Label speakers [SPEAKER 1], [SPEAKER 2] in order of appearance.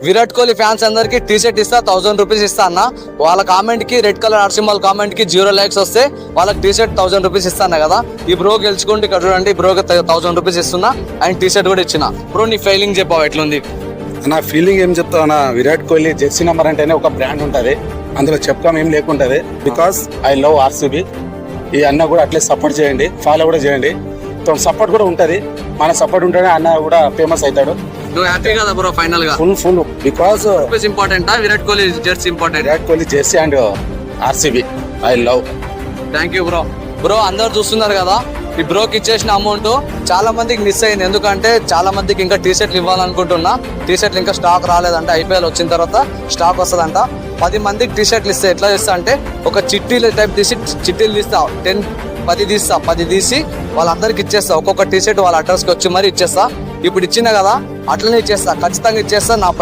[SPEAKER 1] Virat Kohli fans అందరికి T shirt ఇస్తా 1000 rupees ఇస్తా అన్న. వాళ్ళ కామెంట్ కి రెడ్ కలర్ నరసింహల్ కామెంట్ కి 0 likes వస్తే వాళ్ళకి టీ షర్ట్ 1000 రూపీస్ ఇస్తాను కదా. ఈ బ్రో గెలుచుకుంటే ఇక్కడ చూడండి, బ్రోకి 1000 రూపీస్ ఇస్తున్నా అండ్ టీ షర్ట్ కూడా ఇచ్చిన. బ్రో నీ ఫీలింగ్ చెప్పావు ఎట్లుంది?
[SPEAKER 2] నా ఫీలింగ్ ఏం చెప్తావు అన్న, విరాట్ కోహ్లీ జెర్సీ నెంబర్ అంటేనే ఒక బ్రాండ్ ఉంటుంది, అందులో చెప్పడం ఏం లేకుంటది. Because I love RCB. ఈ అన్న కూడా అట్లే సపోర్ట్ చేయండి, ఫాలో కూడా చేయండి. సపోర్ట్ కూడా ఉంటది, మన సపోర్ట్ ఉంటేనే అన్న కూడా ఫేమస్ అవుతాడు.
[SPEAKER 1] నువ్వు హ్యాపీ కదా బ్రో ఫైనల్ గా?
[SPEAKER 2] Full because
[SPEAKER 1] important Virat Kohli Jersey important.
[SPEAKER 2] Virat Kohli Jersey and RCB I love.
[SPEAKER 1] Thank you bro. Bro అందరు చూస్తున్నారు కదా, ఈ బ్రోకి ఇచ్చేసిన అమౌంట్ చాలా మందికి మిస్ అయింది. ఎందుకంటే చాలా మందికి ఇంకా టీ షర్ట్లు ఇవ్వాలనుకుంటున్నా. టీ షర్ట్లు ఇంకా స్టాక్ రాలేదంట, ఐపీఎల్ వచ్చిన తర్వాత స్టాక్ వస్తుందంట. 10 మందికి టీ షర్ట్లు ఇస్తే ఎట్లా చేస్తా అంటే, ఒక చిట్టీలు టైప్ తీసి చిట్టీలు తీస్తా, 10 తీసి వాళ్ళందరికి ఇచ్చేస్తా. ఒక్కొక్క టీ షర్ట్ వాళ్ళ అడ్రస్కి వచ్చి మరి ఇచ్చేస్తా. ఇప్పుడు ఇచ్చిన కదా అట్లనే ఇచ్చేస్తా, ఖచ్చితంగా ఇచ్చేస్తా. నా